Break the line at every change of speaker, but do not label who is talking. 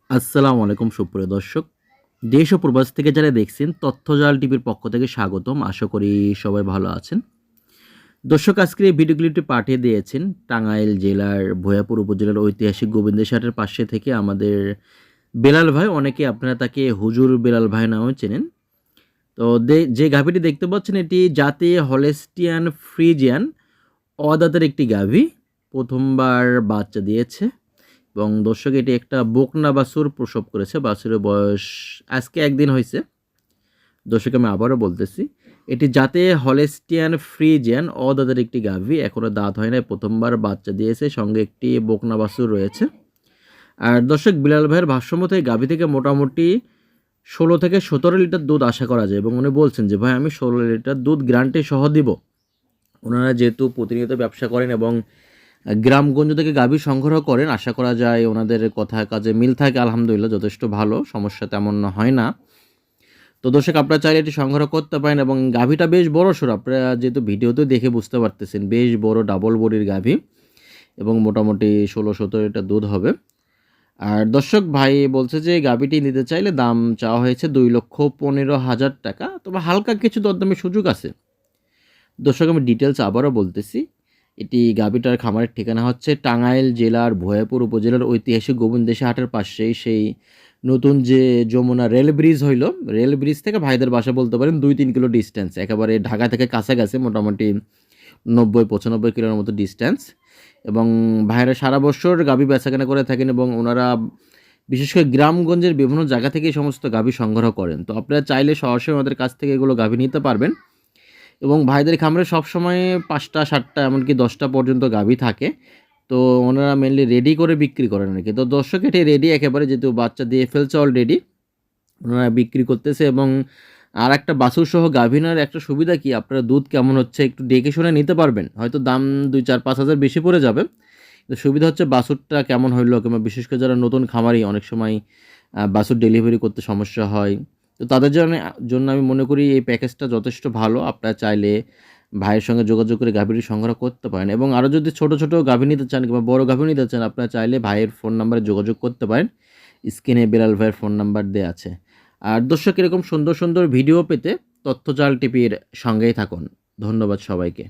আসসালামু আলাইকুম সুপ্রিয় দর্শক। দেশ ও প্রবাস থেকে যারা দেখছেন তথ্যজাল টিভির পক্ষ থেকে স্বাগতম। আশা করি সবাই ভালো আছেন। দর্শক আজকের এই ভিডিওগুলিটি পাঠিয়ে দিয়েছেন টাঙ্গাইল জেলার ভৈয়াপুর উপজেলার ঐতিহাসিক গোবিন্দের পাশে থেকে আমাদের বেলাল ভাই, অনেকে আপনারা তাকে হুজুর বেলাল ভাই নামেও চেনেন। তো যে গাভীটি দেখতে পাচ্ছেন এটি জাতীয় হলেস্টিয়ান ফ্রিজিয়ান অদাতের একটি গাভী, প্রথমবার বাচ্চা দিয়েছে। এবং দর্শক এটি একটা বকনা বাছুর প্রসব করেছে। বাছুরের বয়স আজকে একদিন হয়েছে। দর্শক আমি আবারও বলতেছি, এটি জাতে হলেস্টিয়ান ফ্রিজিয়ান অদাঁতের একটি গাভী, এখনও দাঁত হয় নাই, প্রথমবার বাচ্চা দিয়েছে, সঙ্গে একটি বকনা বাছুর রয়েছে। আর দর্শক বিলাল ভাইয়ের ভাষ্যমতে এই গাভী থেকে মোটামুটি 16 থেকে 17 লিটার দুধ আশা করা যায়। এবং উনি বলছেন যে ভাই আমি 16 লিটার দুধ গ্যারান্টি সহ দিব। ওনারা যেহেতু প্রতিনিয়ত ব্যবসা করেন এবং গ্রামগঞ্জ থেকে গাভী সংগ্রহ করেন, আশা করা যায় ওনাদের কথা কাজে মিল থাকে। আলহামদুলিল্লাহ যথেষ্ট ভালো, সমস্যা তেমন হয় না। তো দর্শক আপনারা চাইলে এটি সংগ্রহ করতে পারেন। এবং গাভীটা বেশ বড়সড়, আপনারা যেহেতু ভিডিওতে দেখে বুঝতে পারতেছেন, বেশ বড় ডাবল বডির গাভী এবং মোটামুটি 16-17 লিটার দুধ হবে। আর দর্শক ভাই বলছে যে গাভীটি নিতে চাইলে দাম চাওয়া হয়েছে 2,15,000 টাকা, তবে হালকা কিছু দরদামের সুযোগ আছে। দর্শক আমি ডিটেলস আবারও বলতেছি, এটি গাভীটার খামারের ঠিকানা হচ্ছে টাঙ্গাইল জেলার ভৈয়াপুর উপজেলার ঐতিহাসিক গোবিন্দেশা হাটের পাশেই সেই নতুন যে যমুনা রেল ব্রিজ হইল, রেল ব্রিজ থেকে ভাইদের বাসা বলতে পারেন 2-3 কিলো ডিস্টেন্স, একেবারে ঢাকা থেকে কাছাকাছি, মোটামুটি 90-95 কিলোর মতো ডিস্টেন্স। এবং ভাইয়েরা সারা বছর গাভী বেচাকেনা করে থাকেন এবং ওনারা বিশেষ করে গ্রামগঞ্জের বিভিন্ন জায়গা থেকে এই সমস্ত গাভী সংগ্রহ করেন। তো আপনারা চাইলে সরাসরি ওনাদের কাছ থেকে এগুলো গাভী নিতে পারবেন। এবং ভাইদের খামারে সবসময় 5টা 7টা এমনকি 10টা পর্যন্ত গাভী থাকে। তো ওনারা মেনলি রেডি করে বিক্রি করেন আর কি। তো দর্শক এটি রেডি একেবারে, যেহেতু বাচ্চা দিয়ে ফেলছে অলরেডি, ওনারা বিক্রি করতেছে। এবং আর একটা বাছুর সহ গাভী নেওয়ার একটা সুবিধা কি, আপনারা দুধ কেমন হচ্ছে একটু দেখে শুনে নিতে পারবেন। হয়তো দাম 2-4-5 হাজার বেশি পড়ে যাবে, তো সুবিধা হচ্ছে বাছুরটা কেমন হইলো, কিংবা বিশেষ করে যারা নতুন খামারি অনেক সময় বাছুর ডেলিভারি করতে সমস্যা হয়, তো তাদের জন্য আমি মনে করি এই প্যাকেজটা যথেষ্ট ভালো। আপনারা চাইলে ভাইয়ের সঙ্গে যোগাযোগ করে গাভীটি সংগ্রহ করতে পারেন। এবং আরও যদি ছোট ছোট গাভী নিতে চান কিংবা বড় গাভী নিতে চান, আপনারা চাইলে ভাইয়ের ফোন নাম্বারে যোগাযোগ করতে পারেন। স্ক্রিনে বেলাল ভাইয়ের ফোন নাম্বার দেওয়া আছে। আর দর্শক এরকম সুন্দর সুন্দর ভিডিও পেতে তথ্যজাল টিভির সঙ্গেই থাকুন। ধন্যবাদ সবাইকে।